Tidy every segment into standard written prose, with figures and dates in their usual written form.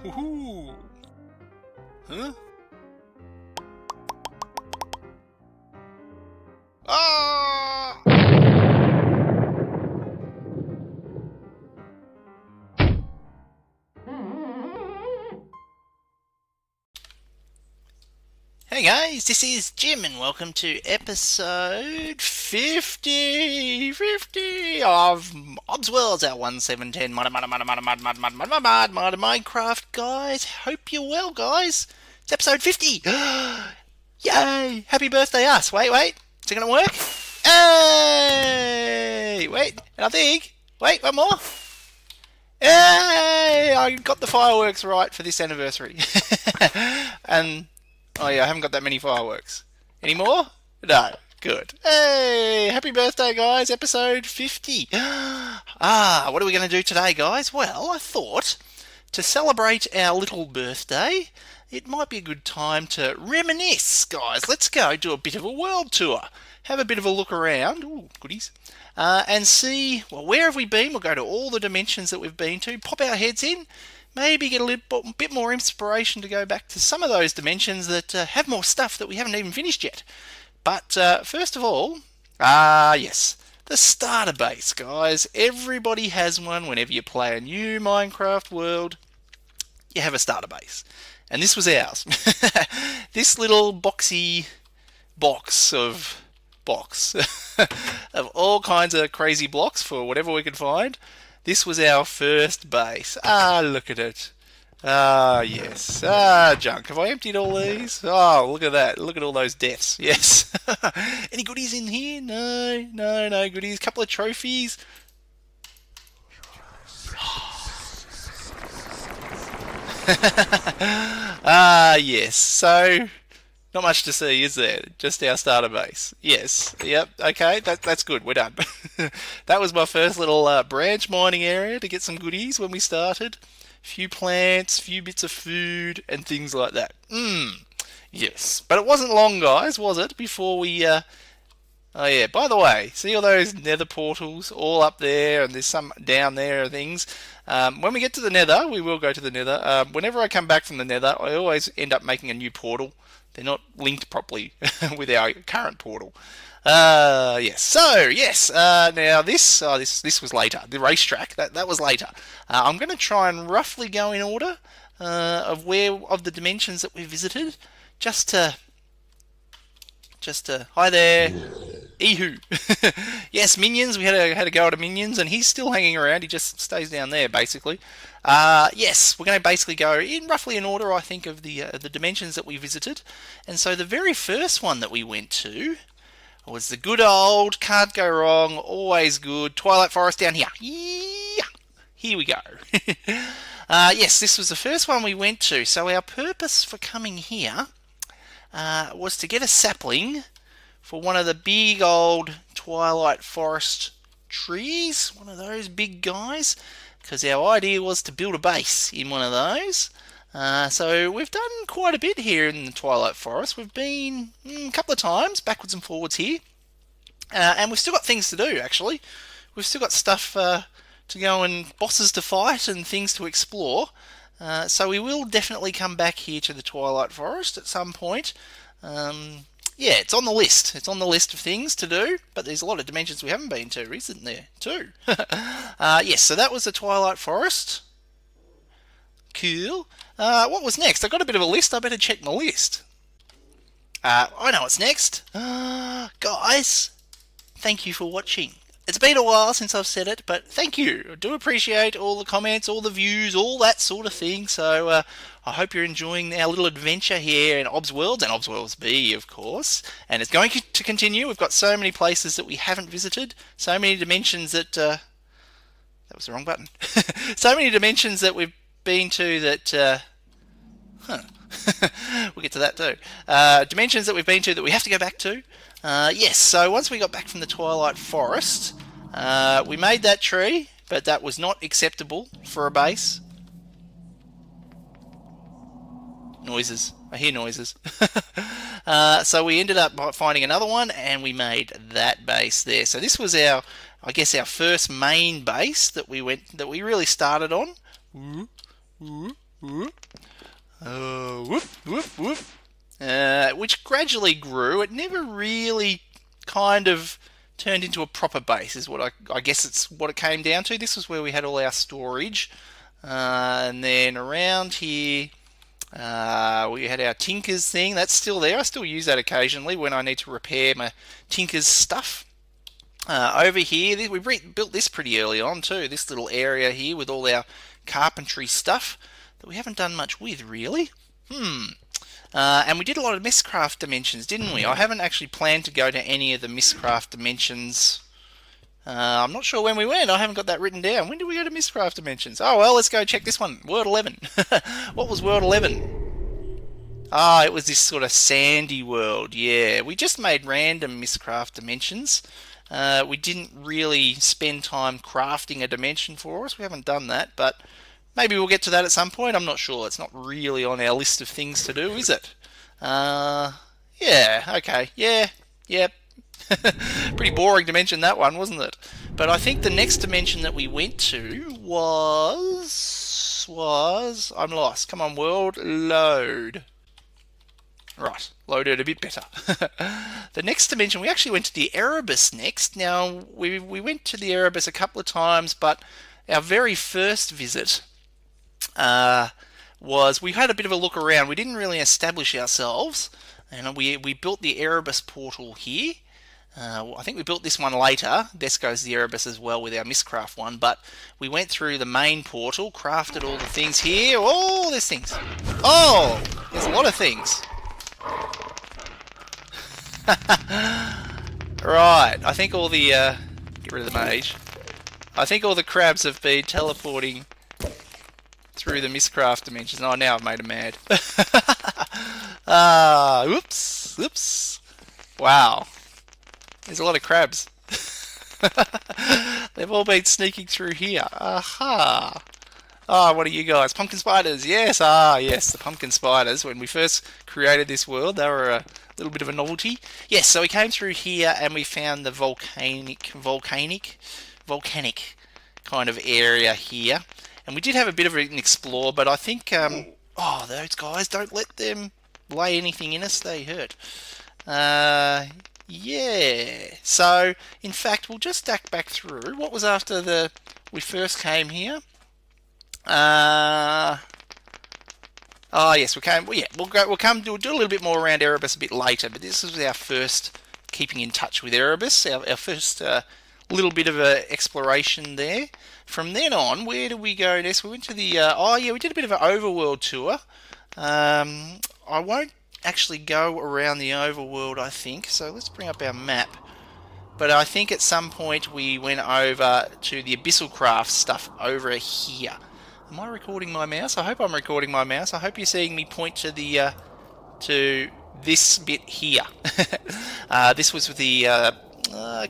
Woohoo! Huh? Ah! Hey guys, this is Jim and welcome to episode 50 of ObsWorlds, our 1710 mod Minecraft, guys. Hope you're well, guys. It's episode 50. Yay! Happy birthday us. Wait. Is it going to work? Hey! Wait, and I think... Wait, one more. Hey! I got the fireworks right for this anniversary. And... oh yeah, I haven't got that many fireworks. Any more? No. Good. Hey! Happy birthday, guys. Episode 50. What are we going to do today, guys? Well, I thought to celebrate our little birthday, it might be a good time to reminisce, guys. Let's go do a bit of a world tour. Have a bit of a look around. Ooh, goodies. And see, well, where have we been? We'll go to all the dimensions that we've been to, pop our heads in, maybe get a little bit more inspiration to go back to some of those dimensions that have more stuff that we haven't even finished yet. But first of all, yes, the starter base, guys. Everybody has one whenever you play a new Minecraft world. You have a starter base. And this was ours. This little boxy box of of all kinds of crazy blocks for whatever we could find. This was our first base. Look at it. Yes. Junk. Have I emptied all these? Oh, look at that. Look at all those deaths. Yes. Any goodies in here? No goodies. Couple of trophies. Yes. So, not much to see, is there? Just our starter base. Yes. Yep. Okay. That's good. We're done. That was my first little branch mining area to get some goodies when we started. Few plants, few bits of food, and things like that. Yes. But it wasn't long, guys, was it? Before we... oh, yeah. By the way, see all those nether portals all up there, and there's some down there and things. When we get to the nether, we will go to the nether. Whenever I come back from the nether, I always end up making a new portal. They're not linked properly with our current portal. Yes. So, yes. Now this was later. The racetrack, that was later. I'm going to try and roughly go in order of the dimensions that we visited, just to. Hi there. Ehoo. Yes, minions. We had a go at a minions, and he's still hanging around. He just stays down there, basically. Yes, we're going to basically go in roughly in order, I think, of the dimensions that we visited. And so the very first one that we went to was the good old, can't go wrong, always good, Twilight Forest down here. Yeah. Here we go. Yes, this was the first one we went to. So our purpose for coming here was to get a sapling for one of the big old Twilight Forest trees, one of those big guys, because our idea was to build a base in one of those. So we've done quite a bit here in the Twilight Forest. We've been a couple of times, backwards and forwards here. And we've still got things to do, actually. We've still got stuff to go and bosses to fight and things to explore. So we will definitely come back here to the Twilight Forest at some point. Yeah, it's on the list. It's on the list of things to do, but there's a lot of dimensions we haven't been to, isn't there, too? Yes, so that was the Twilight Forest. Cool. What was next? I got a bit of a list. I better check my list. I know what's next. Guys, thank you for watching. It's been a while since I've said it, but thank you. I do appreciate all the comments, all the views, all that sort of thing. So I hope you're enjoying our little adventure here in ObsWorlds and ObsWorlds B, of course. And it's going to continue. We've got so many places that we haven't visited, so many dimensions that... that was the wrong button. So many dimensions that we've been to that... We'll get to that too. Dimensions that we've been to that we have to go back to. Yes, so once we got back from the Twilight Forest, we made that tree, but that was not acceptable for a base. Noises. I hear noises. So we ended up finding another one, and we made that base there. So this was our, I guess, our first main base that we really started on. Whoop. Whoop, whoop, whoop. Which gradually grew. It never really kind of turned into a proper base, is what I guess it's what it came down to. This was where we had all our storage. And then around here, we had our Tinker's thing. That's still there. I still use that occasionally when I need to repair my Tinker's stuff. Over here, we built this pretty early on too. This little area here with all our carpentry stuff that we haven't done much with, really. And we did a lot of Mistcraft dimensions, didn't we? I haven't actually planned to go to any of the Mistcraft dimensions. I'm not sure when we went. I haven't got that written down. When did we go to Mistcraft dimensions? Oh, well, let's go check this one. World 11. What was World 11? Ah, it was this sort of sandy world. Yeah, we just made random Mistcraft dimensions. We didn't really spend time crafting a dimension for us. We haven't done that, but maybe we'll get to that at some point. I'm not sure. It's not really on our list of things to do, is it? Yeah, okay. Yeah, yep. Pretty boring dimension, that one, wasn't it? But I think the next dimension that we went to was... I'm lost. Come on, world, load. Right, loaded a bit better. The next dimension, we actually went to the Erebus next. Now, we went to the Erebus a couple of times, but our very first visit was, we had a bit of a look around. We didn't really establish ourselves, and we built the Erebus portal here. I think we built this one later. This goes the Erebus as well with our Mistcraft one, but we went through the main portal, crafted all the things here. Oh, there's things. Oh, there's a lot of things. Right, I think all the get rid of the mage. I think all the crabs have been teleporting through the Mistcraft dimensions. Oh, now I've made them mad. Whoops. Wow, there's a lot of crabs. They've all been sneaking through here. Aha. Ah, what are you guys? Pumpkin spiders, yes. Ah, yes, the pumpkin spiders. When we first created this world, they were a little bit of a novelty. Yes, so we came through here and we found the volcanic kind of area here. And we did have a bit of an explore, but I think, oh, those guys, don't let them lay anything in us, they hurt. Yeah, so, in fact, we'll just stack back through. What was after we first came here? Oh yes, we'll come do a little bit more around Erebus a bit later, but this was our first keeping in touch with Erebus, our first little bit of a exploration there. From then on, where did we go next? We went to the we did a bit of an overworld tour. I won't actually go around the overworld, I think, so let's bring up our map. But I think at some point we went over to the Abyssal Craft stuff over here. Am I recording my mouse? I hope I'm recording my mouse. I hope you're seeing me point to the to this bit here. This was with the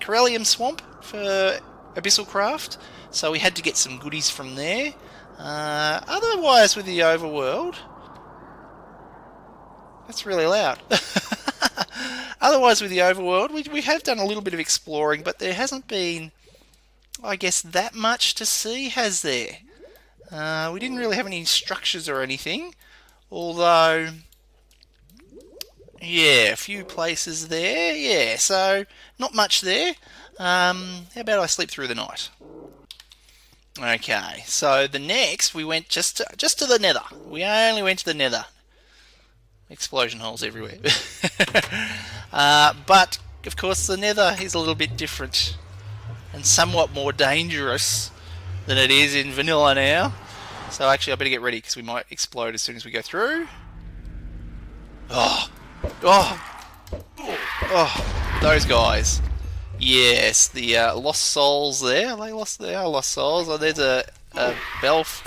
Corellium Swamp for Abyssal Craft, so we had to get some goodies from there. Otherwise, with the overworld, that's really loud. Otherwise, with the overworld, we have done a little bit of exploring, but there hasn't been, I guess, that much to see, has there? We didn't really have any structures or anything, although, yeah, a few places there, yeah, so not much there. How about I sleep through the night? Okay, so the next we went just to the Nether. We only went to the Nether. Explosion holes everywhere. But of course the Nether is a little bit different and somewhat more dangerous than it is in vanilla now. So actually I better get ready because we might explode as soon as we go through. Oh, those guys. Yes, the lost souls there. They are lost souls. Oh, there's a belf.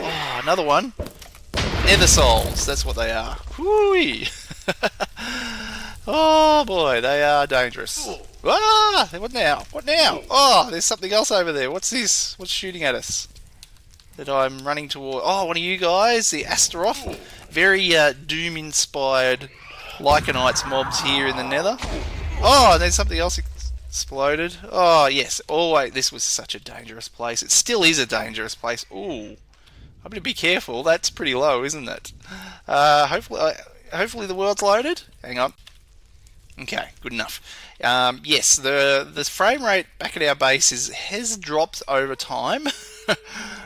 Oh, another one. Nether souls. That's what they are. Whoo-wee. Oh boy, they are dangerous. Ah, what now? What now? Oh, there's something else over there. What's this? What's shooting at us? That I'm running toward. Oh, one of you guys, the Astaroth. Very Doom-inspired Lycanites mobs here in the Nether. Oh, and there's something else exploded. Oh, yes. Oh, wait, this was such a dangerous place. It still is a dangerous place. Ooh. I'm gonna be careful. That's pretty low, isn't it? Hopefully the world's loaded. Hang on. Okay, good enough. Yes, the frame rate back at our base has dropped over time,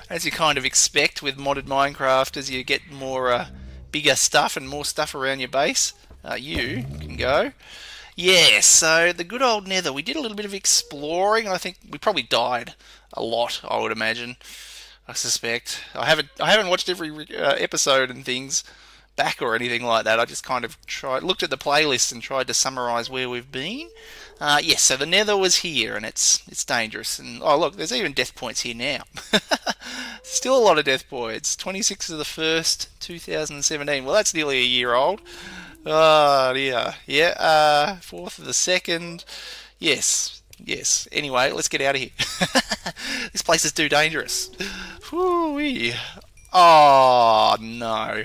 as you kind of expect with modded Minecraft. As you get more bigger stuff and more stuff around your base, you can go. Yeah, so the good old Nether. We did a little bit of exploring. I think we probably died a lot, I would imagine. I suspect. I haven't watched every episode and things back or anything like that. I just kind of looked at the playlist and tried to summarise where we've been. Yes, so the Nether was here, and it's dangerous. And oh look, there's even death points here now. Still a lot of death points. 26th of the 1st, 2017. Well, that's nearly a year old. Oh dear. Yeah. 4th of the 2nd. Yes. Yes. Anyway, let's get out of here. This place is too dangerous. Whoo-wee. Oh no.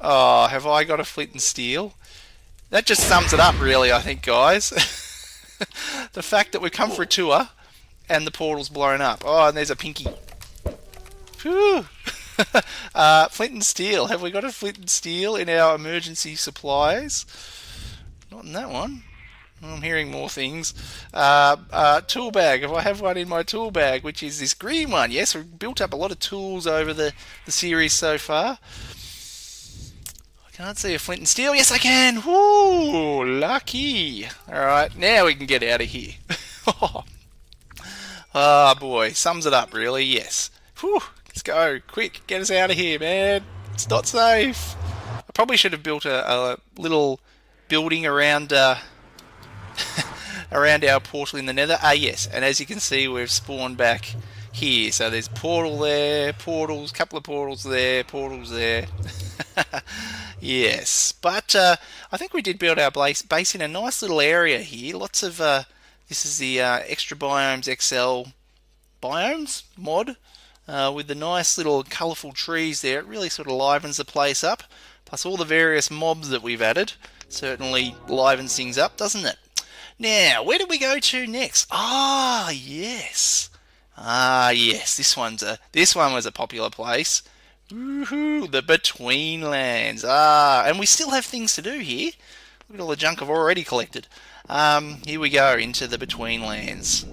Oh, have I got a flint and steel? That just sums it up, really, I think, guys. The fact that we've come for a tour and the portal's blown up. Oh, and there's a pinky. Whew. Flint and steel. Have we got a flint and steel in our emergency supplies? Not in that one. I'm hearing more things. Tool bag. If I have one in my tool bag, which is this green one. Yes, we've built up a lot of tools over the series so far. Can't see a flint and steel. Yes, I can. Woo, lucky. All right, now we can get out of here. Oh boy, sums it up really. Yes. Whew, let's go quick. Get us out of here, man. It's not safe. I probably should have built a little building around around our portal in the Nether. Yes, and as you can see, we've spawned back here. So there's a portal there, portals, couple of portals there, portals there. Yes, but I think we did build our base in a nice little area here. Lots of this is the Extra Biomes XL biomes mod with the nice little colourful trees there. It really sort of livens the place up. Plus all the various mobs that we've added certainly livens things up, doesn't it? Now, where do we go to next? Ah, yes. Ah, yes. This one was a popular place. Woohoo! The Betweenlands. Ah, and we still have things to do here. Look at all the junk I've already collected. Here we go into the Betweenlands.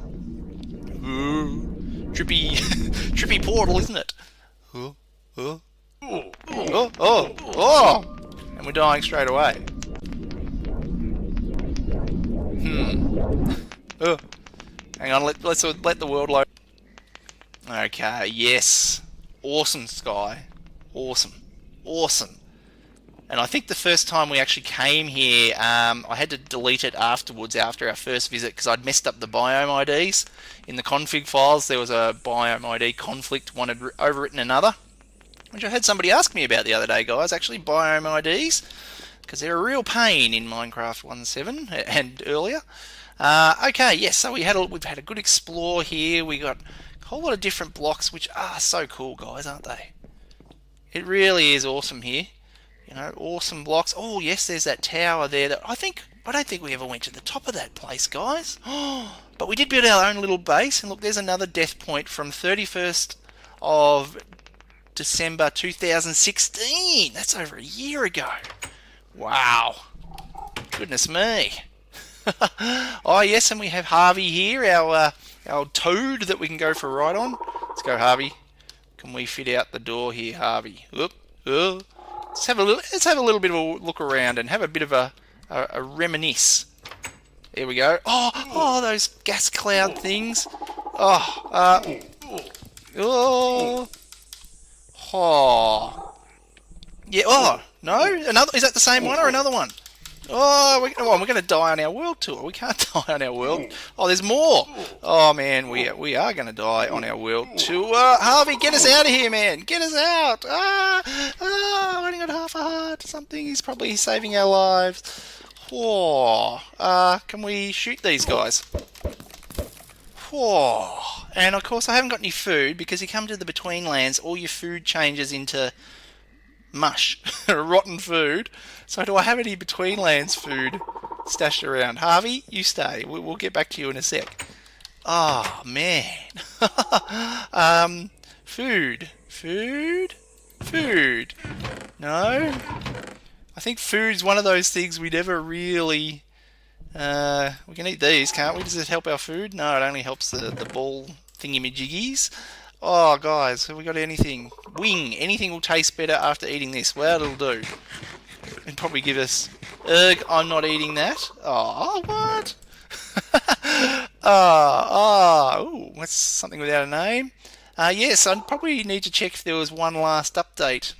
Ooh, trippy, trippy portal, isn't it? Oh, oh, oh, oh, oh, oh! And we're dying straight away. Oh, hang on. Let's let the world load. Okay. Yes. Awesome sky. Awesome. Awesome. And I think the first time we actually came here, I had to delete it afterwards after our first visit because I'd messed up the biome IDs. In the config files, there was a biome ID conflict. One had overwritten another, which I had somebody ask me about the other day, guys. Actually, biome IDs, because they're a real pain in Minecraft 1.7 and earlier. Okay, yes, so we've had a good explore here. We got a whole lot of different blocks, which are so cool, guys, aren't they? It really is awesome here. You know, awesome blocks. Oh, yes, there's that tower there. That I don't think we ever went to the top of that place, guys. But we did build our own little base, and look, there's another death point from 31st of December 2016. That's over a year ago. Wow. Goodness me. Oh, yes, and we have Harvey here, our toad that we can go for a ride on. Let's go, Harvey. Can we fit out the door here, Harvey? Oop, oop. Let's have a little bit of a look around and have a bit of a reminisce. There we go. Oh, those gas cloud things. Oh, yeah. Oh, no, another. Is that the same one or another one? Oh, we're going to die on our world tour. We can't die on our world. Oh, there's more. Oh, man, we are going to die on our world tour. Harvey, get us out of here, man. Get us out. I've only got half a heart. Something. He's probably saving our lives. Oh, can we shoot these guys? Oh, and, of course, I haven't got any food because you come to the Betweenlands, all your food changes into mush, rotten food. So do I have any Betweenlands food stashed around? Harvey, you stay. We'll get back to you in a sec. Oh, man. Food. Food? Food. No? I think food's one of those things we never really... we can eat these, can't we? Does it help our food? No, it only helps the ball thingy-majiggies. Oh, guys, have we got anything? Wing. Anything will taste better after eating this. Well, it'll do. It'll probably give us... Ugh, I'm not eating that. Oh, what? Ooh, that's something without a name. Yes, I probably need to check if there was one last update.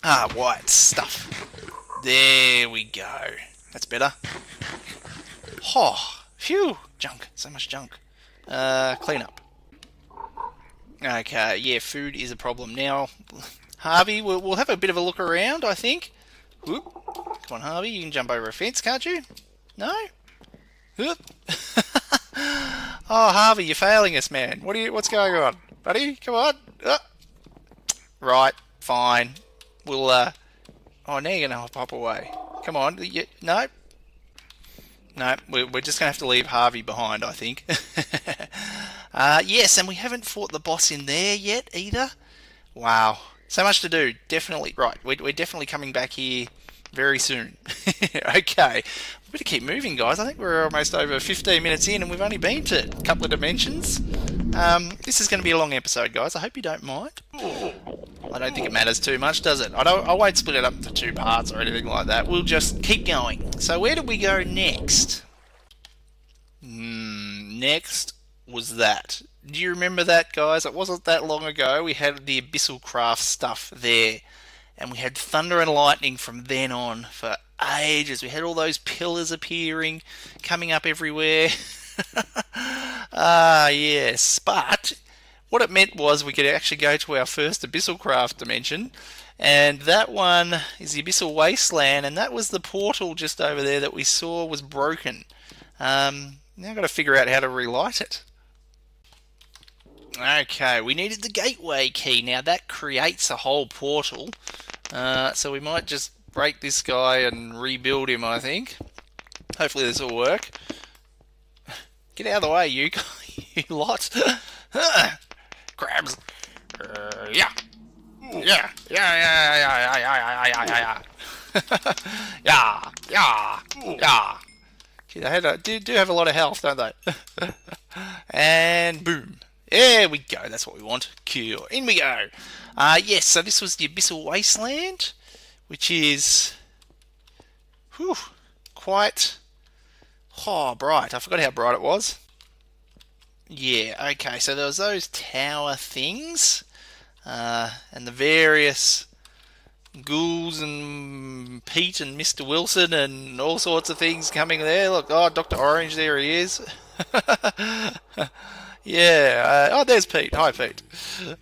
White stuff. There we go. That's better. Oh, phew. Junk. So much junk. Clean up. Okay, yeah, food is a problem. Now, Harvey, we'll have a bit of a look around, I think. Whoop. Come on, Harvey, you can jump over a fence, can't you? No? Whoop. Oh, Harvey, you're failing us, man. What's going on? Buddy, come on. Right, fine. We'll, oh, now you're going to hop away. Come on. No. No, we're just going to have to leave Harvey behind, I think. Yes, and we haven't fought the boss in there yet, either. Wow. So much to do. Definitely. Right, we're definitely coming back here very soon. Okay. We better keep moving, guys. I think we're almost over 15 minutes in, and we've only been to a couple of dimensions. This is going to be a long episode, guys. I hope you don't mind. I don't think it matters too much, does it? I won't split it up into 2 parts or anything like that. We'll just keep going. So where do we go next? Next was that. Do you remember that, guys? It wasn't that long ago. We had the Abyssal Craft stuff there. And we had thunder and lightning from then on for ages. We had all those pillars appearing, coming up everywhere. Yes. But what it meant was we could actually go to our first Abyssal Craft dimension. And that one is the Abyssal Wasteland. And that was the portal just over there that we saw was broken. Now I've got to figure out how to relight it. Okay, we needed the gateway key. Now that creates a whole portal. So we might just break this guy and rebuild him, I think. Hopefully this will work. Get out of the way, you lot. Crabs. Yeah. Yeah. Yeah. Gee, they do have a lot of health, don't they? And boom. There we go. That's what we want. Cool. In we go. Yes, so this was the Abyssal Wasteland, which is quite bright. I forgot how bright it was. Yeah, okay, so there was those tower things, and the various ghouls and Pete and Mr. Wilson and all sorts of things coming there. Look, Dr. Orange, there he is. Yeah, there's Pete. Hi, Pete.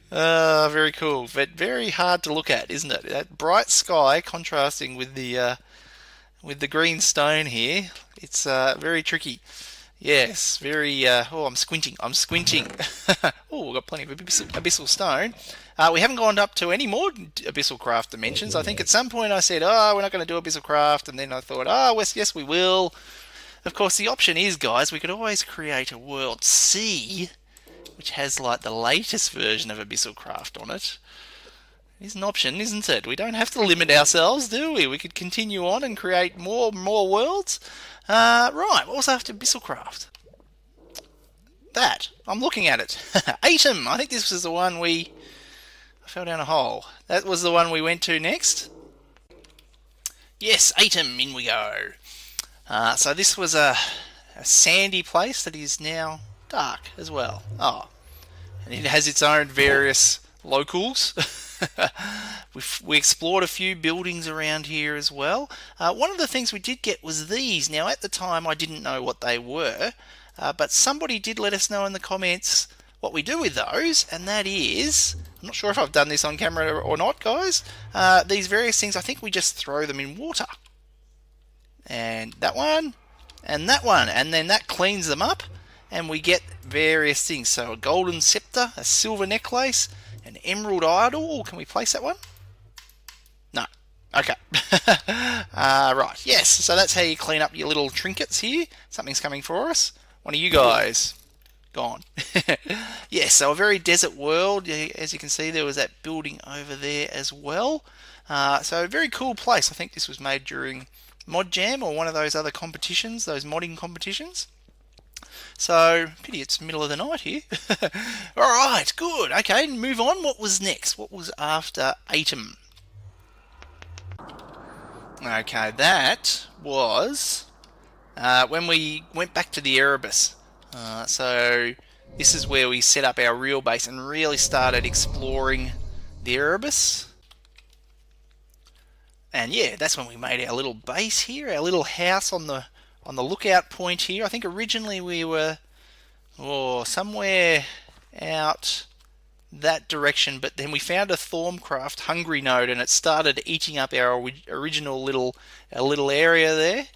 Very cool, but very hard to look at, isn't it? That bright sky contrasting with the green stone here. It's very tricky. Yes, very... I'm squinting. Oh, we've got plenty of abyssal stone. We haven't gone up to any more Abyssal Craft dimensions. I think at some point I said, we're not going to do Abyssal Craft, and then I thought, yes, we will. Of course, the option is, guys, we could always create a World C, which has, like, the latest version of Abyssal Craft on it. It's an option, isn't it? We don't have to limit ourselves, do we? We could continue on and create more worlds. Right, what was after Abyssal Craft? That. I'm looking at it. Atom! I think this was the one I fell down a hole. That was the one we went to next. Yes, Atom, in we go. So this was a sandy place that is now dark as well. And it has its own various locals. We explored a few buildings around here as well. One of the things we did get was these. Now at the time I didn't know what they were, but somebody did let us know in the comments what we do with those, and that is, I'm not sure if I've done this on camera or not, guys, these various things, I think we just throw them in water. And that one, and that one, and then that cleans them up, and we get various things. So a golden scepter, a silver necklace, an emerald idol. Ooh, can we place that one? No. Okay. Right, yes, so that's how you clean up your little trinkets here. Something's coming for us. One of you guys. gone. Yeah, so a very desert world. As you can see, there was that building over there as well. So a very cool place. I think this was made during Mod Jam or one of those other competitions, those modding competitions. So, pity it's middle of the night here. Alright, good. Okay, move on. What was next? What was after Atom? Okay, that was when we went back to the Erebus. So, this is where we set up our real base and really started exploring the Erebus. And yeah, that's when we made our little base here, our little house on the lookout point here. I think originally we were somewhere out that direction, but then we found a Thormcraft hungry node and it started eating up our original little area there.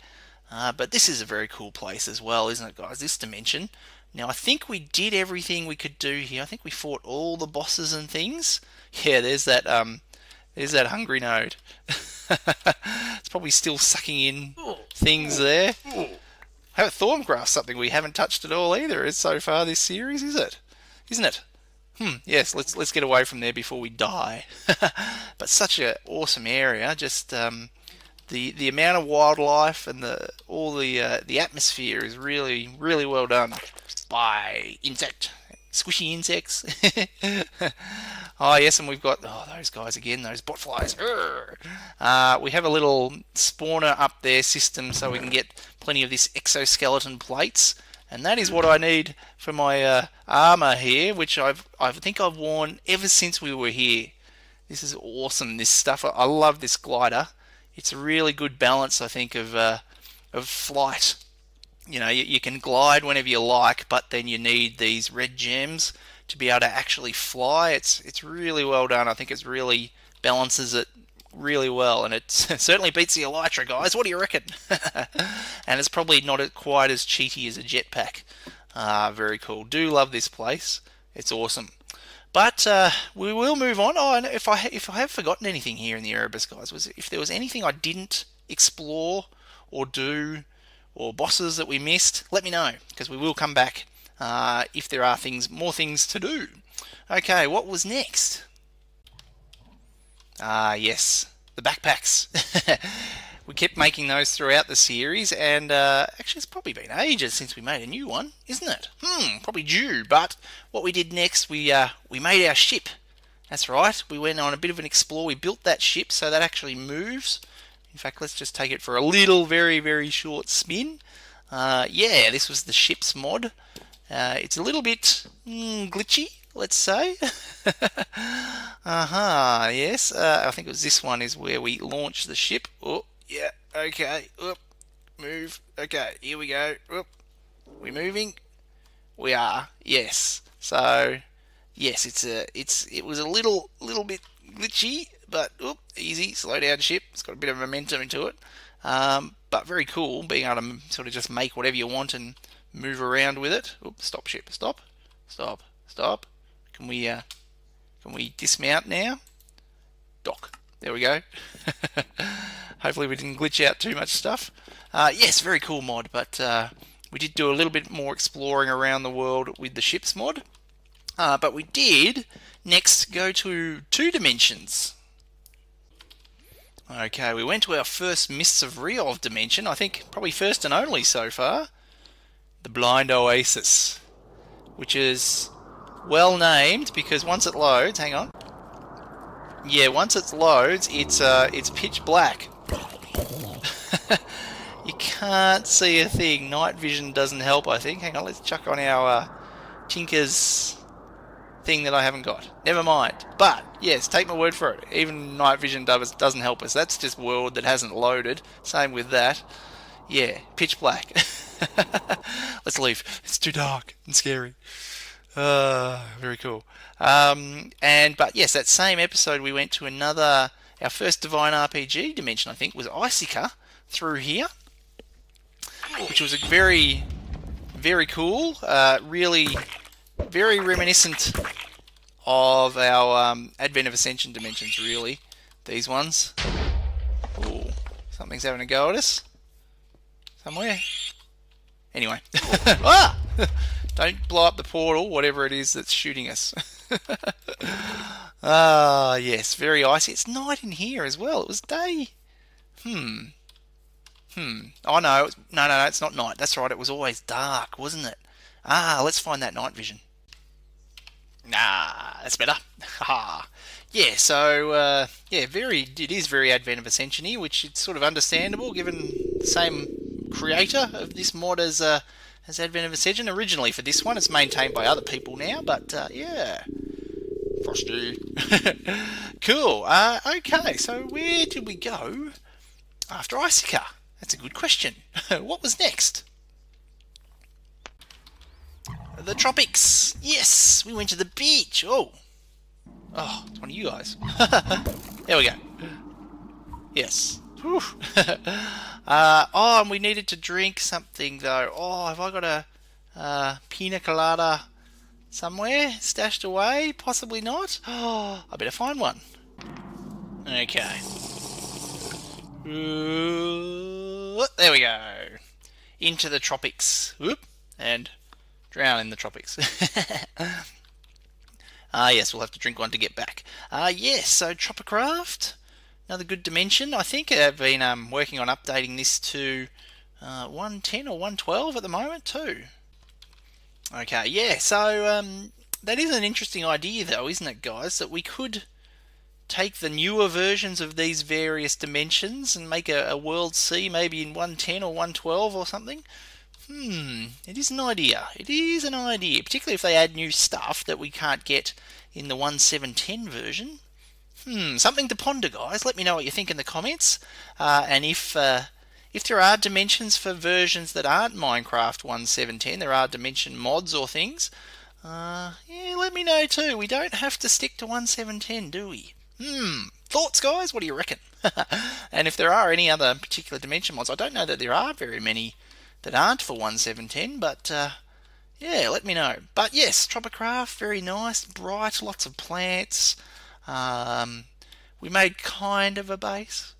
But this is a very cool place as well, isn't it, guys? This dimension. Now I think we did everything we could do here. I think we fought all the bosses and things. Yeah, there's that hungry node. It's probably still sucking in things there. Thormcraft's something we haven't touched at all either so far this series, isn't it? Yes, let's get away from there before we die. But such an awesome area. Just the amount of wildlife and the atmosphere is really, really well done by squishy insects. Oh yes, and we've got those guys again, those botflies. We have a little spawner up there system so we can get plenty of this exoskeleton plates, and that is what I need for my armor here, which I think I've worn ever since we were here. This is awesome, this stuff. I love this glider. It's a really good balance, I think, of flight. You know, you can glide whenever you like, but then you need these red gems to be able to actually fly. It's really well done. I think it really balances it really well, and it certainly beats the Elytra, guys. What do you reckon? And it's probably not quite as cheaty as a jetpack. Very cool. Do love this place. It's awesome. But we will move on. Oh, and if I have forgotten anything here in the Erebus, guys, if there was anything I didn't explore or do, or bosses that we missed, let me know, because we will come back if there are more things to do. Okay, what was next? Yes, the backpacks. We kept making those throughout the series, and actually it's probably been ages since we made a new one, isn't it? Probably due. But what we did next, we made our ship. That's right, we went on a bit of an explore. We built that ship so that actually moves. In fact, let's just take it for a little, very, very short spin. Yeah, this was the ship's mod. It's a little bit glitchy, let's say. Yes. I think it was this one is where we launched the ship. Oh, yeah, okay. Oop, move. Okay, here we go. Oop. We moving? We are, yes. So, yes, it was a little bit glitchy, but easy, slow down ship. It's got a bit of momentum into it, but very cool being able to sort of just make whatever you want and move around with it. Stop ship, stop. Can we dismount now? Dock. There we go. Hopefully we didn't glitch out too much stuff. Yes, very cool mod, but we did do a little bit more exploring around the world with the ships mod. But we did next go to 2 dimensions. Okay, we went to our first Mists of Reov dimension, I think probably first and only so far. The Blind Oasis, which is well named because once it loads, hang on. Yeah, once it loads, it's pitch black. You can't see a thing. Night vision doesn't help, I think. Hang on, let's chuck on our Tinker's thing that I haven't got. Never mind. But yes, take my word for it. Even night vision doesn't help us. That's just world that hasn't loaded. Same with that. Yeah, pitch black. Let's leave. It's too dark and scary. Very cool. But yes, that same episode we went to our first Divine RPG dimension, I think, was Icica through here, which was a very, very cool, really very reminiscent of our Advent of Ascension dimensions, really, these ones. Ooh, something's having a go at us somewhere. Anyway. Don't blow up the portal, whatever it is that's shooting us. Ah, yes, very icy. It's night in here as well. It was day. Oh no, no, it's not night. That's right, it was always dark, wasn't it? Ah, let's find that night vision. Ah, that's better. Ha. Yeah, so yeah, it is very Advent of Ascension-y, which is sort of understandable given the same creator of this mod as Advent of Ascension. Originally for this one, it's maintained by other people now, but yeah. Frosty. Cool. Okay, so where did we go after Icica? That's a good question. What was next? The tropics. Yes, we went to the beach. Oh, it's one of you guys. There we go. Yes. And we needed to drink something though. Oh, have I got a pina colada somewhere stashed away? Possibly not. Oh, I better find one. Okay. There we go. Into the tropics. Whoop, and drown in the tropics. Yes, we'll have to drink one to get back. Yes, so Tropicraft, another good dimension. I think I've been working on updating this to 110 or 112 at the moment too. Okay, yeah, so that is an interesting idea though, isn't it, guys? That we could take the newer versions of these various dimensions and make a World C maybe in 110 or 112 or something. It is an idea. It is an idea, particularly if they add new stuff that we can't get in the 1710 version. Something to ponder, guys. Let me know what you think in the comments. And if there are dimensions for versions that aren't Minecraft 1710, there are dimension mods or things, yeah, let me know too. We don't have to stick to 1710, do we? Thoughts, guys? What do you reckon? And if there are any other particular dimension mods, I don't know that there are very many that aren't for 1710, but yeah, let me know. But yes, Tropicraft, very nice, bright, lots of plants. We made kind of a base.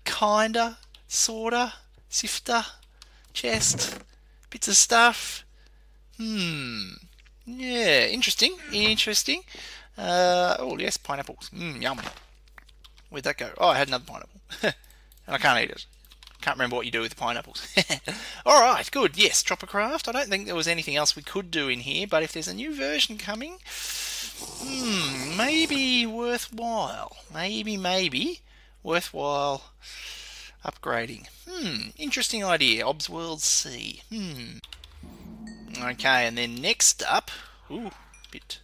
Kinda, sorta, sifter, chest, bits of stuff. Yeah, interesting. Oh yes, pineapples. Yum. Where'd that go? Oh, I had another pineapple. And I can't eat it. Can't remember what you do with the pineapples. Alright, good. Yes, Tropicraft. I don't think there was anything else we could do in here, but if there's a new version coming, maybe worthwhile. Maybe worthwhile upgrading. Interesting idea. ObsWorlds C. Okay, and then next up, bit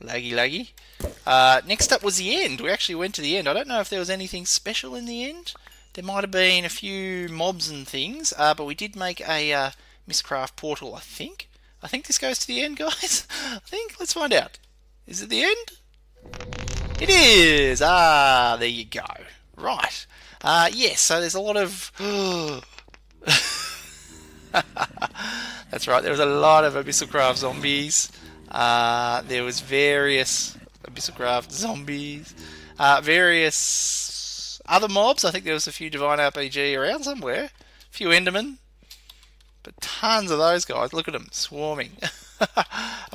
laggy. Next up was the end. We actually went to the end. I don't know if there was anything special in the end. There might have been a few mobs and things, but we did make a Mistcraft portal, I think. I think this goes to the end, guys. Let's find out. Is it the end? It is! There you go. Right. Yes, so there's a lot of... That's right, there was a lot of Abyssalcraft zombies. There was various Abyssalcraft zombies. Various other mobs. I think there was a few Divine RPG around somewhere. A few Endermen. But tons of those guys. Look at them, swarming.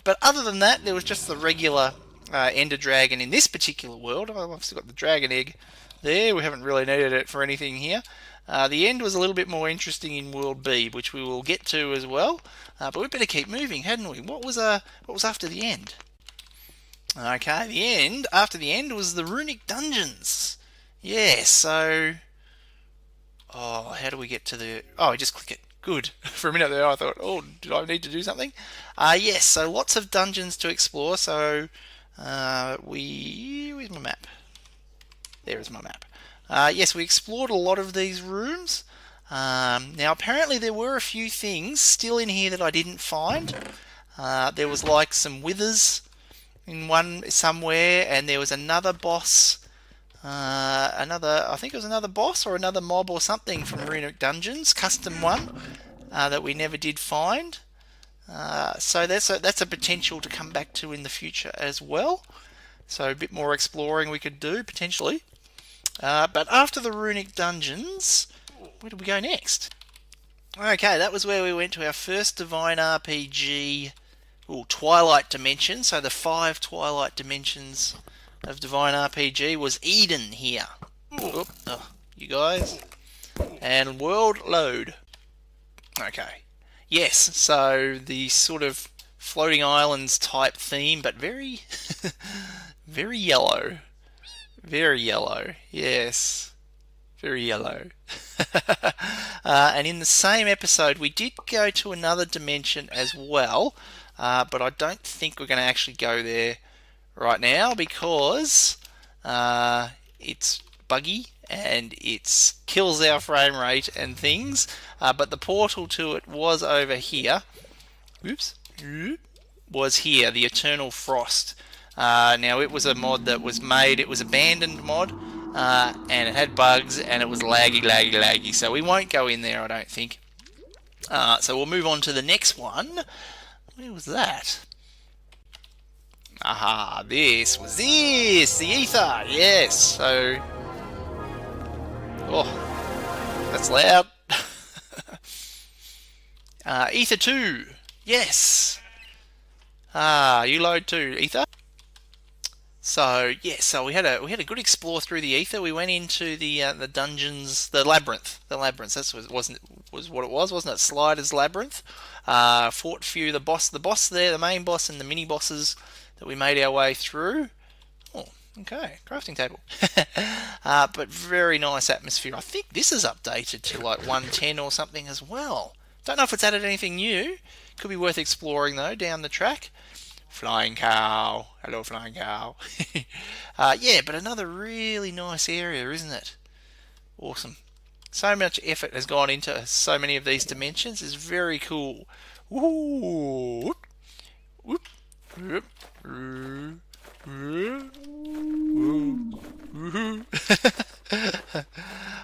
But other than that, there was just the regular Ender Dragon in this particular world. I've still got the Dragon Egg there. We haven't really needed it for anything here. The end was a little bit more interesting in World B, which we will get to as well. But we better keep moving, hadn't we? What was after the end? Okay, after the end was the Runic Dungeons. Yeah, so... how do we get to the... I just click it. Good. For a minute there I thought, did I need to do something? Yes, so lots of dungeons to explore. So where's my map? There is my map. Yes, we explored a lot of these rooms. Now apparently there were a few things still in here that I didn't find. There was like some withers in one somewhere, and there was another boss. I think it was another boss or another mob or something from Runic Dungeons, custom one, that we never did find. So that's a potential to come back to in the future as well. So a bit more exploring we could do potentially. But after the Runic Dungeons, where do we go next? Okay, that was where we went to our first Divine RPG, Twilight Dimension. So the 5 Twilight Dimensions of Divine RPG was Eden here. Oop, you guys. And world load. Okay. Yes, so the sort of floating islands type theme, but very, very yellow. Very yellow, yes. Very yellow. And in the same episode, we did go to another dimension as well, but I don't think we're going to actually go there right now because it's buggy and it kills our frame rate and things. But the portal to it was over here. Oops. Was here, the Eternal Frost. Now it was a mod that was made, it was abandoned mod, and it had bugs and it was laggy, so we won't go in there, I don't think. So we'll move on to the next one. Where was that? Aha, this was this, the ether, yes. So, oh, that's loud. Ether 2, yes. You load too, ether. So yeah, so we had a good explore through the ether. We went into the dungeons, the labyrinth. That's was what it was, wasn't it? Slider's labyrinth. Fought a few the boss there, the main boss, and the mini bosses that we made our way through. Oh, okay, crafting table. But very nice atmosphere. I think this is updated to like 110 or something as well. Don't know if it's added anything new. Could be worth exploring though down the track. Flying cow. Hello, flying cow. Yeah, but another really nice area, isn't it? Awesome. So much effort has gone into so many of these dimensions. It's very cool. Ooh. Whoop. Whoop.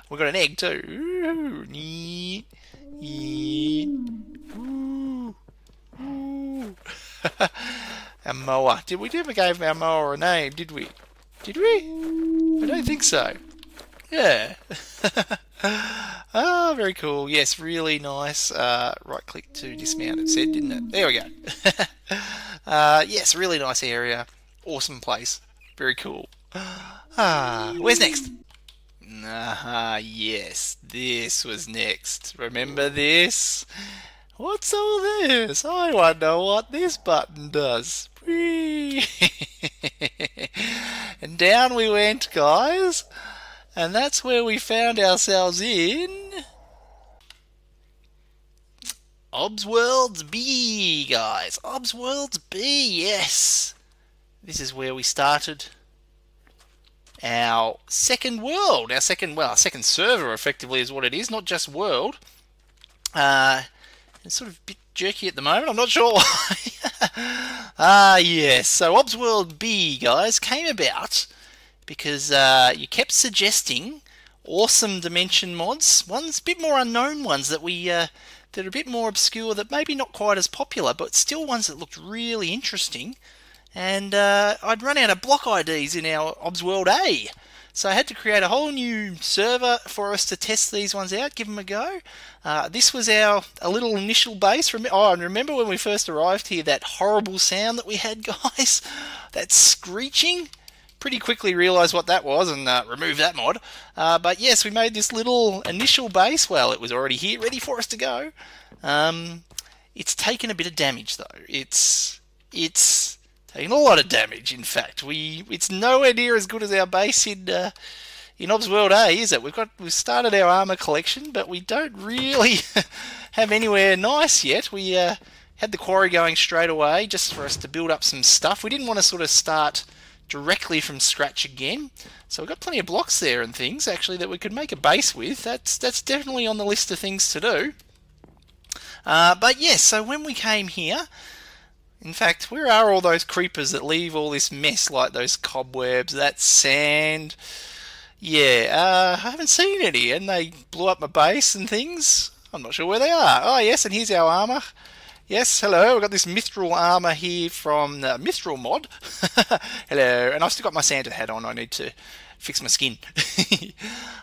We've got an egg too. A mower. Did we never give our mower a name, did we? Did we? I don't think so. Yeah. Oh, very cool. Yes, really nice. Right click to dismount, it said, didn't it? There we go. Yes, really nice area. Awesome place. Very cool. Where's next? Yes, this was next. Remember this? What's all this? I wonder what this button does. Whee! And down we went, guys. And that's where we found ourselves in ObsWorlds B, guys. ObsWorlds B, yes. This is where we started our second world. Our second server, effectively, is what it is. Not just world. It's sort of a bit jerky at the moment. I'm not sure why. Yes. So ObsWorld B, guys, came about because you kept suggesting awesome dimension mods. Ones, a bit more unknown ones that that are a bit more obscure, that maybe not quite as popular, but still ones that looked really interesting. And I'd run out of block IDs in our ObsWorld A. So I had to create a whole new server for us to test these ones out, give them a go. This was a little initial base. And remember when we first arrived here, that horrible sound that we had, guys? That screeching? Pretty quickly realised what that was and removed that mod. But yes, we made this little initial base. Well, it was already here, ready for us to go. It's taken a bit of damage, though. It's taken a lot of damage, in fact. It's nowhere near as good as our base in ObsWorld A, is it? We've started our armour collection, but we don't really have anywhere nice yet. We had the quarry going straight away just for us to build up some stuff. We didn't want to sort of start directly from scratch again. So we've got plenty of blocks there and things, actually, that we could make a base with. That's definitely on the list of things to do. But yes, so when we came here, in fact, where are all those creepers that leave all this mess, like those cobwebs, that sand? Yeah, I haven't seen any, and they blew up my base and things. I'm not sure where they are. Oh, yes, and here's our armour. Yes, hello, we've got this Mithril armour here from the Mithril mod. Hello, and I've still got my Santa hat on. I need to fix my skin.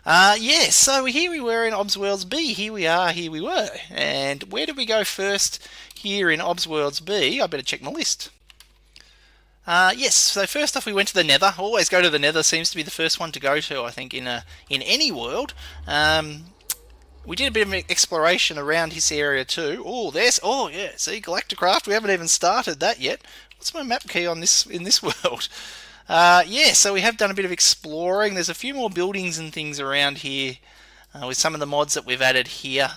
Yeah, so here we were in ObsWorlds B. Here we are, here we were. And where did we go first here in ObsWorlds B? I better check my list. Yes, so first off we went to the Nether. Always go to the Nether, seems to be the first one to go to, I think, in any world. We did a bit of exploration around this area too. Oh yeah, see, Galacticraft, we haven't even started that yet. What's my map key on this in this world? Yeah, so we have done a bit of exploring. There's a few more buildings and things around here with some of the mods that we've added here.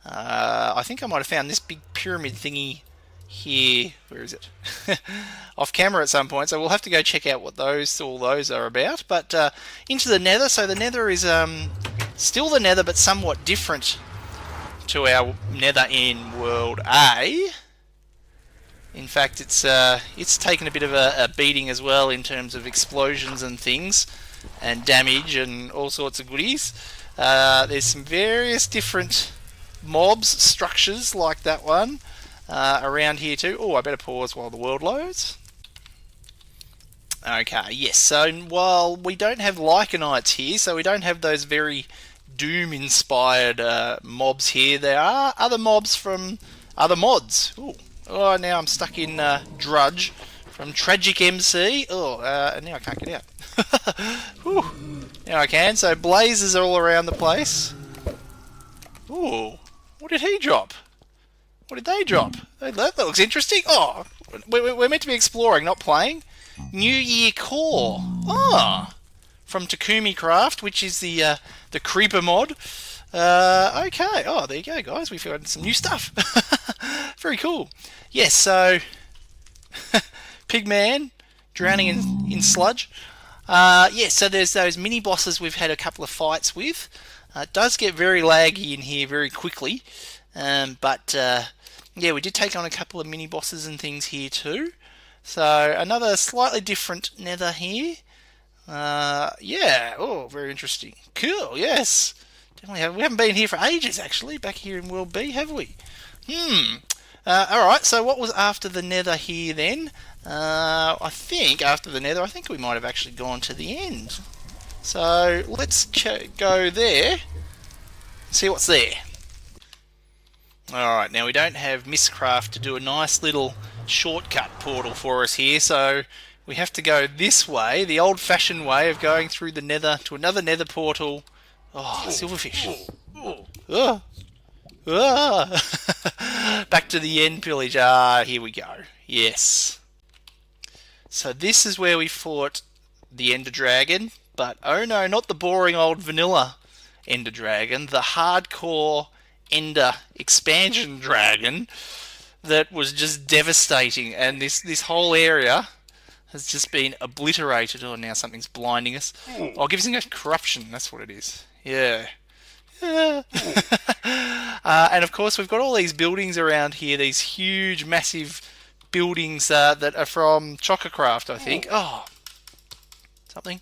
I think I might have found this big pyramid thingy here. Where is it? Off camera at some point, so we'll have to go check out what all those are about. But into the Nether. So the Nether is still the Nether, but somewhat different to our Nether in World A. In fact, it's taken a bit of a beating as well in terms of explosions and things, and damage and all sorts of goodies. There's some various different mobs, structures like that one around here too. Oh, I better pause while the world loads. Okay, yes, so while we don't have Lycanites here, so we don't have those very Doom-inspired mobs here, there are other mobs from other mods. Ooh. Oh, now I'm stuck in Drudge from Tragic MC. And now I can't get out. Whew. Now I can. So blazes are all around the place. Ooh, what did he drop? What did they drop? That looks interesting. Oh, we're meant to be exploring, not playing. New Year Core. From Takumi Craft, which is the Creeper mod. Okay. Oh, there you go, guys. We found some new stuff. Very cool. Yes, so Pigman drowning in sludge. Yes, so there's those mini bosses we've had a couple of fights with. It does get very laggy in here very quickly, but yeah, we did take on a couple of mini bosses and things here too. So another slightly different Nether here. Yeah. Oh, very interesting. Cool. Yes. Definitely we haven't been here for ages actually. Back here in World B, have we? Alright, so what was after the Nether here then? I think after the Nether, I think we might have actually gone to the end. So let's go there, see what's there. Alright, now we don't have Mistcraft to do a nice little shortcut portal for us here, so we have to go this way, the old-fashioned way of going through the Nether to another Nether portal. Oh, silverfish. Oh. Back to the end village. Here we go. Yes. So this is where we fought the Ender Dragon, but oh no, not the boring old vanilla Ender Dragon, the hardcore Ender expansion dragon that was just devastating, and this whole area has just been obliterated. Oh, now something's blinding us. Oh, giving us corruption, that's what it is. Yeah. And of course we've got all these buildings around here, these huge massive buildings that are from Chococraft, I think. Oh, something.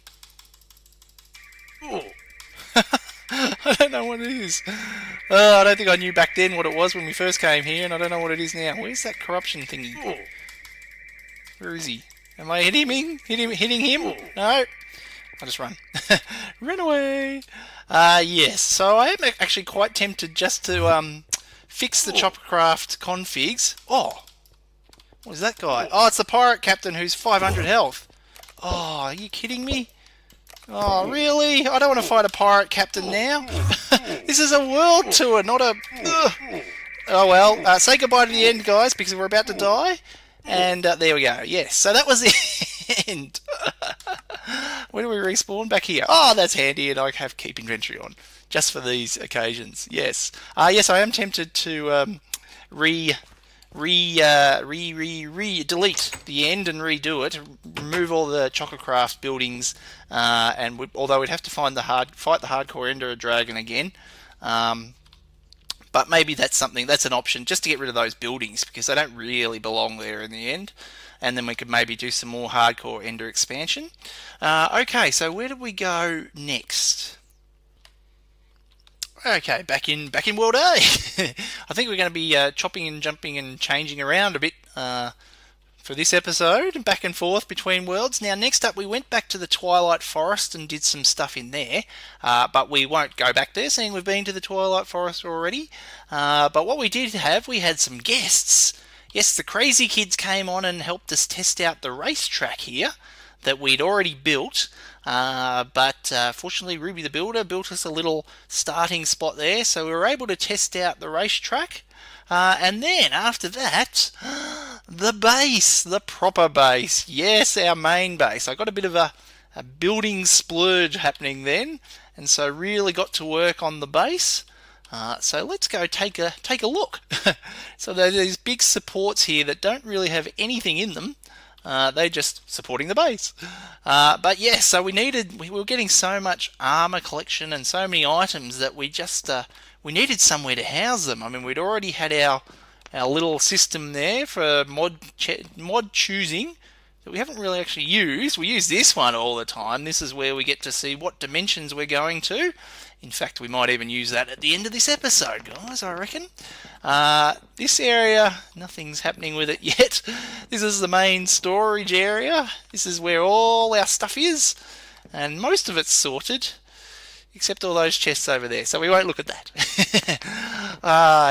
Oh. I don't know what it is. I don't think I knew back then what it was when we first came here, and I don't know what it is now. Where's that corruption thingy? Where is he? Am I hitting him? No. I'll just run. Run away! Yes, so I am actually quite tempted just to fix the Choppercraft configs. Oh! What is that guy? Oh, it's the pirate captain who's 500 health. Oh, are you kidding me? Oh, really? I don't want to fight a pirate captain now. This is a world tour, not a... Oh well, say goodbye to the end, guys, because we're about to die. And there we go. Yes, so that was the end. Where do we respawn? Back here. Oh, that's handy, and I have keep inventory on just for these occasions. Yes. Yes, I am tempted to delete the end and redo it. Remove all the Chococraft buildings, and although we'd have to fight the hardcore Ender Dragon again. But maybe that's an option, just to get rid of those buildings, because they don't really belong there in the end. And then we could maybe do some more hardcore Ender expansion. Okay, so where did we go next? Okay, back in World A. I think we're going to be chopping and jumping and changing around a bit for this episode, back and forth between worlds. Now, next up, we went back to the Twilight Forest and did some stuff in there, but we won't go back there, seeing we've been to the Twilight Forest already. But what we did have, we had some guests. Yes, the crazy kids came on and helped us test out the racetrack here that we'd already built, but fortunately Ruby the Builder built us a little starting spot there, so we were able to test out the racetrack. And then after that, the base, the proper base. Yes, our main base. I got a bit of a building splurge happening then, and so really got to work on the base. So let's go take a look. So there's these big supports here that don't really have anything in them. They're just supporting the base. But yes, so we were getting so much armor collection and so many items that we just we needed somewhere to house them. I mean, we'd already had our little system there for mod choosing that we haven't really actually used. We use this one all the time. This is where we get to see what dimensions we're going to. In fact, we might even use that at the end of this episode, guys, I reckon. This area, nothing's happening with it yet. This is the main storage area. This is where all our stuff is, and most of it's sorted, except all those chests over there, so we won't look at that.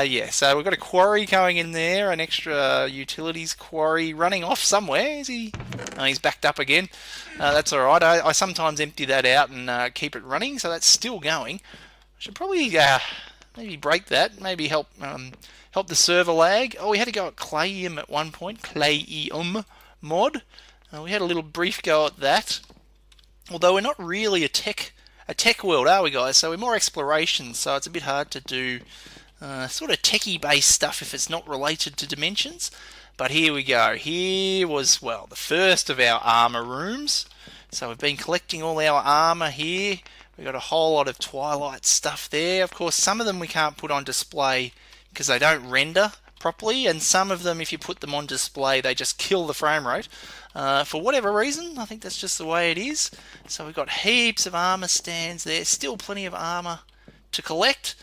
Yeah, so we've got a quarry going in there, an extra utilities quarry running off somewhere. Is he? Oh, he's backed up again. That's alright. I sometimes empty that out and keep it running, so that's still going. I should probably maybe break that, maybe help the server lag. Oh, we had to go at Clayum at one point, Clayum mod. We had a little brief go at that. Although we're not really a tech world, are we, guys? So we're more exploration, so it's a bit hard to do sort of techie-based stuff if it's not related to dimensions. But here we go. Here was, well, the first of our armor rooms. So we've been collecting all our armor here. We've got a whole lot of Twilight stuff there. Of course, some of them we can't put on display because they don't render properly, and some of them, if you put them on display, they just kill the frame rate. For whatever reason, I think that's just the way it is. So we've got heaps of armor stands there. Still plenty of armor to collect.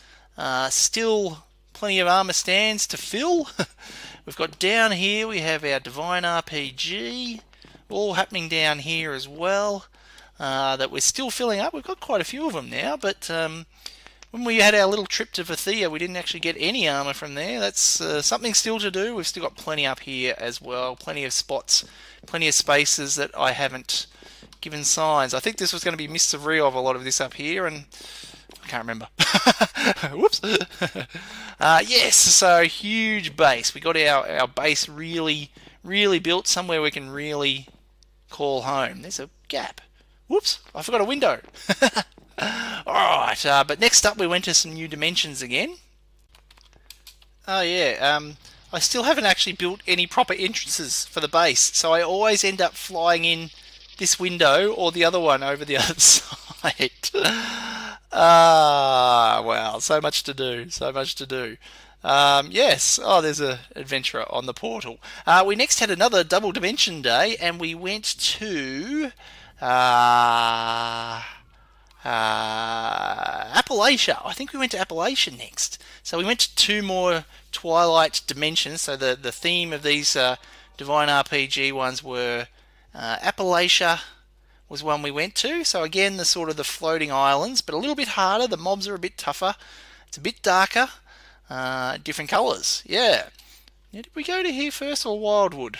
Still plenty of armor stands to fill. We've got down here, we have our Divine RPG, all happening down here as well, that we're still filling up. We've got quite a few of them now, but when we had our little trip to Vathia, we didn't actually get any armor from there. That's something still to do. We've still got plenty up here as well, plenty of spots, plenty of spaces that I haven't given signs. I think this was going to be Mr. Vriov, a lot of this up here, and I can't remember. Whoops. Yes, so huge base. We got our base really built, somewhere we can really call home. There's a gap. Whoops, I forgot a window. Alright, but next up we went to some new dimensions again. Oh yeah, I still haven't actually built any proper entrances for the base, so I always end up flying in this window or the other one over the other side. Wow, so much to do, yes, oh, there's an adventurer on the portal. We next had another double dimension day, and we went to Appalachia. I think we went to Appalachia next. So we went to two more Twilight dimensions. So the theme of these Divine RPG ones were Appalachia was one we went to. So again, the sort of the floating islands, but a little bit harder. The mobs are a bit tougher. It's a bit darker. Different colours. Yeah. Did we go to here first or Wildwood?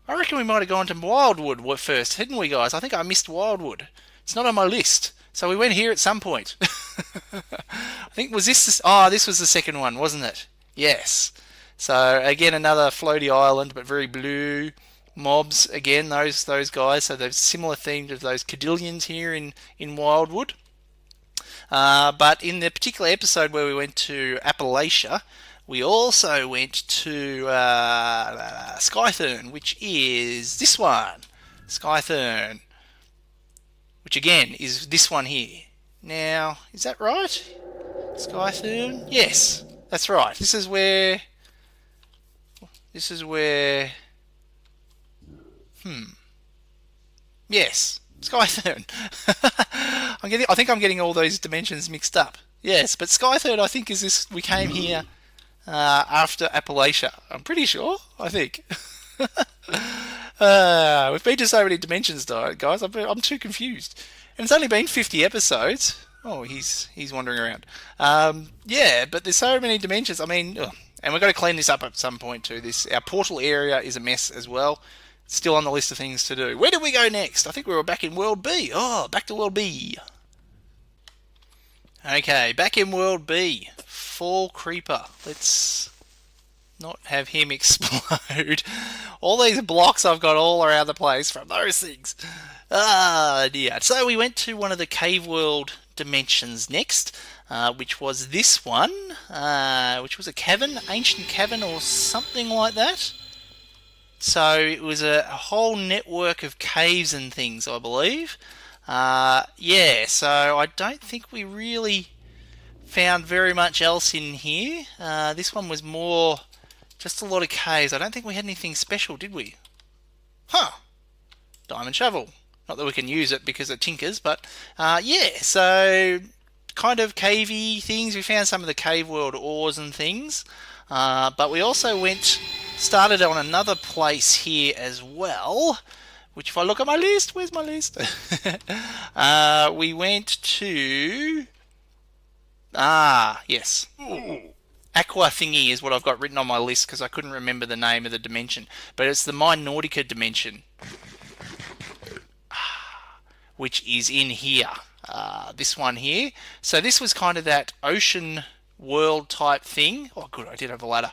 I reckon we might have gone to Wildwood first, didn't we, guys? I think I missed Wildwood. It's not on my list. So we went here at some point. I think, was this... Oh, this was the second one, wasn't it? Yes. So, again, another floaty island, but very blue. Mobs, again, those guys. So they're similar themed to those Cadillions here in Wildwood. But in the particular episode where we went to Appalachia, we also went to Skythern, which is this one. Skythern. Which again is this one here. Now, is that right? Skythern? Yes, that's right. This is where... Yes, Skythern. I think I'm getting all those dimensions mixed up. Yes, but Skythern, I think, is this... We came here after Appalachia. I'm pretty sure, I think. We've been to so many dimensions, guys. I'm too confused. And it's only been 50 episodes. Oh, he's wandering around. Yeah, but there's so many dimensions. I mean, ugh. And we've got to clean this up at some point too. Our portal area is a mess as well. It's still on the list of things to do. Where did we go next? I think we were back in World B. Oh, back to World B. Okay, back in World B. Fall Creeper. Let's not have him explode. All these blocks I've got all around the place from those things. Ah, dear. So we went to one of the cave world dimensions next, which was this one, which was a cavern, ancient cavern or something like that. So it was a whole network of caves and things, I believe. Yeah, so I don't think we really found very much else in here. This one was more just a lot of caves. I don't think we had anything special, did we? Huh. Diamond shovel. Not that we can use it because it tinkers, but yeah, so kind of cavey things. We found some of the cave world ores and things. But we also started on another place here as well, which if I look at my list, where's my list? We went to... yes. Aqua thingy is what I've got written on my list because I couldn't remember the name of the dimension. But it's the My Nautica dimension, which is in here. This one here. So this was kind of that ocean world type thing. Oh good, I did have a ladder.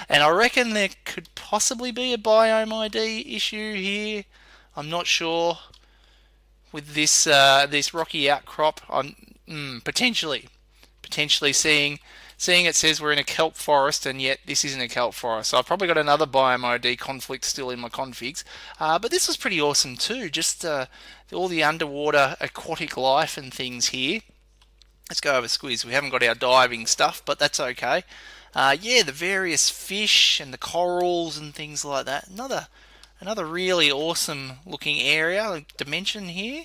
And I reckon there could possibly be a biome ID issue here. I'm not sure. With this this rocky outcrop, I'm potentially seeing it says we're in a kelp forest, and yet this isn't a kelp forest. So I've probably got another biome ID conflict still in my configs. But this was pretty awesome too. Just all the underwater aquatic life and things here. Let's go over Squiz. We haven't got our diving stuff, but that's okay. Yeah, the various fish and the corals and things like that. Another really awesome looking area, like dimension here.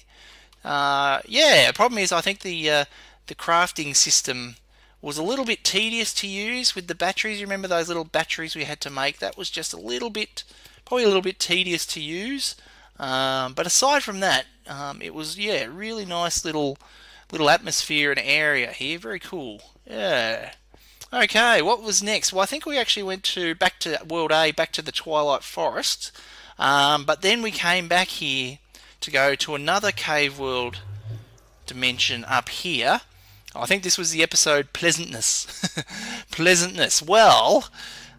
Yeah, the problem is I think the crafting system was a little bit tedious to use with the batteries. You remember those little batteries we had to make? That was just probably a little bit tedious to use. But aside from that, it was, yeah, really nice little atmosphere and area here. Very cool. Yeah. Okay, what was next? Well, I think we actually went back to World A, back to the Twilight Forest. But then we came back here to go to another cave world dimension up here. I think this was the episode Pleasantness. Pleasantness. Well,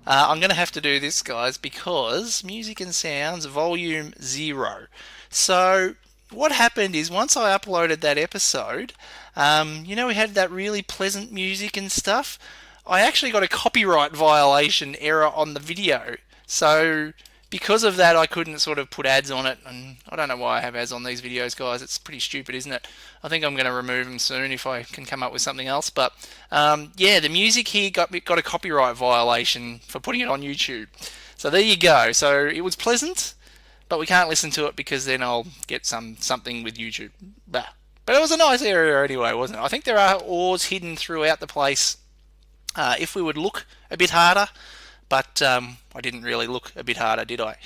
I'm going to have to do this, guys, because Music and Sounds Volume 0. So what happened is once I uploaded that episode, you know, we had that really pleasant music and stuff. I actually got a copyright violation error on the video. So because of that, I couldn't sort of put ads on it, and I don't know why I have ads on these videos, guys. It's pretty stupid, isn't it? I think I'm going to remove them soon if I can come up with something else. But yeah, the music here got a copyright violation for putting it on YouTube. So there you go. So it was pleasant, but we can't listen to it because then I'll get something with YouTube. But it was a nice area anyway, wasn't it? I think there are ores hidden throughout the place if we would look a bit harder. But I didn't really look a bit harder, did I?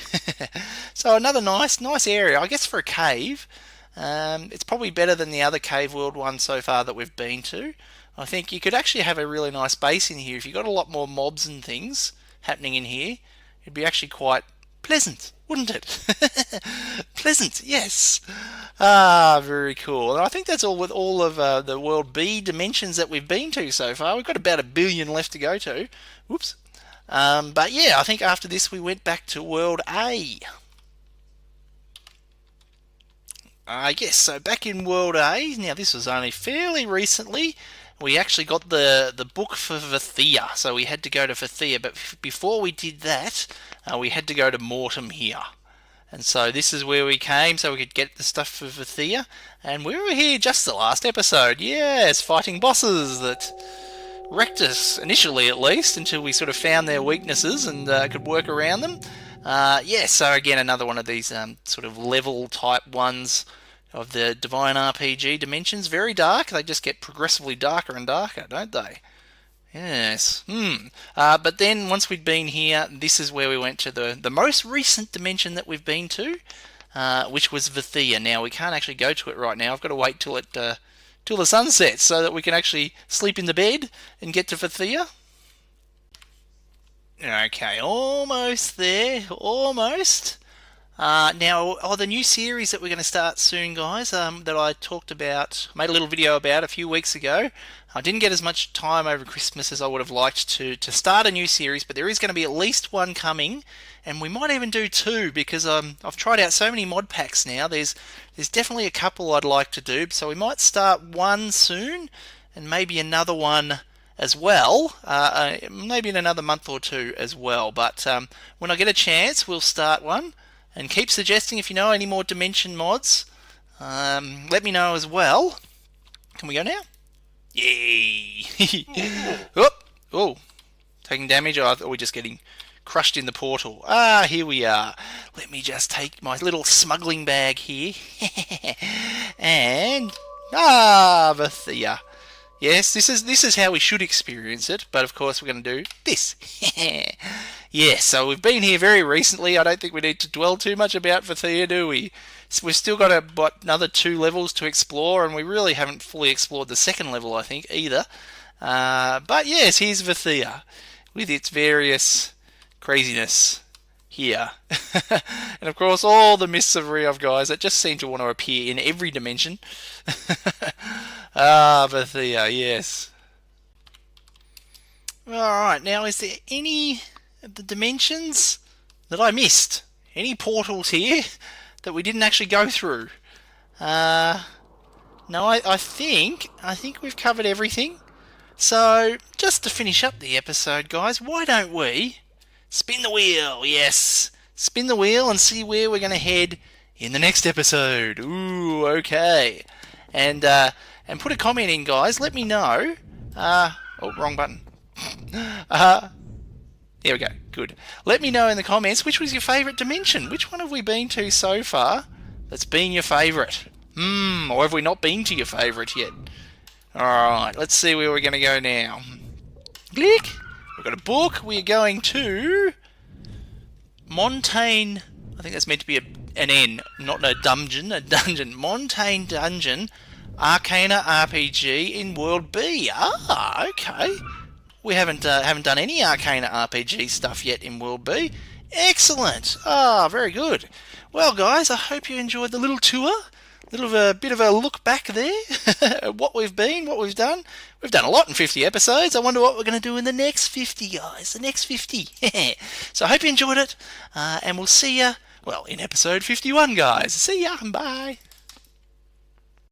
So another nice area, I guess, for a cave. It's probably better than the other cave world one so far that we've been to. I think you could actually have a really nice base in here. If you got a lot more mobs and things happening in here, it'd be actually quite pleasant, wouldn't it? Pleasant, yes. Very cool. And I think that's all with all of the World B dimensions that we've been to so far. We've got about 1 billion left to go to. Whoops. But yeah, I think after this we went back to World A. Yes, so back in World A, now this was only fairly recently, we actually got the book for Vathia, so we had to go to Vathia, but before we did that, we had to go to Mortem here. And so this is where we came, so we could get the stuff for Vathia, and we were here just the last episode, yes, fighting bosses that wrecked us, initially at least, until we sort of found their weaknesses and could work around them. Yeah, so again, another one of these sort of level type ones of the Divine RPG dimensions. Very dark. They just get progressively darker and darker, don't they? Yes. But then once we'd been here, this is where we went to the most recent dimension that we've been to, which was Vithea. Now we can't actually go to it right now. I've got to wait till the sun sets so that we can actually sleep in the bed and get to Vithea. Okay, almost there. Almost. Now, the new series that we're going to start soon, guys, that I talked about, made a little video about a few weeks ago. I didn't get as much time over Christmas as I would have liked to start a new series, but there is going to be at least one coming, and we might even do two, because I've tried out so many mod packs now. There's definitely a couple I'd like to do, so we might start one soon, and maybe another one as well, maybe in another month or two as well. But when I get a chance, we'll start one. And keep suggesting if you know any more dimension mods. Let me know as well. Can we go now? Yay! Oh, taking damage. Or are we just getting crushed in the portal? Here we are. Let me just take my little smuggling bag here. And Vithea. Yes, this is how we should experience it, but of course we're going to do this. Yes, so we've been here very recently. I don't think we need to dwell too much about Vithea, do we? So we've still got another 2 levels to explore, and we really haven't fully explored the second level, I think, either. But yes, here's Vithea, with its various craziness here. And of course all the mists of Riyov, guys, that just seem to want to appear in every dimension. Vithea, yes. Alright, now is there any of the dimensions that I missed? Any portals here that we didn't actually go through? No, I think we've covered everything. So, just to finish up the episode, guys, why don't we spin the wheel? Yes, spin the wheel and see where we're going to head in the next episode. Ooh, okay. And put a comment in, guys. Let me know. Oh, wrong button. There we go. Good. Let me know in the comments which was your favourite dimension. Which one have we been to so far that's been your favourite? Or have we not been to your favourite yet? Alright, let's see where we're going to go now. Click. We've got a book. We're going to Montaigne. I think that's meant to be an N, not a dungeon. A dungeon. Montaigne Dungeon Arcana RPG in World B. Okay. We haven't done any Arcana RPG stuff yet in World B. Excellent. Very good. Well, guys, I hope you enjoyed the little tour. A bit of a look back there at what we've been, what we've done. We've done a lot in 50 episodes. I wonder what we're going to do in the next 50, guys. The next 50. So I hope you enjoyed it, and we'll see ya, well, in episode 51, guys. See ya. Bye.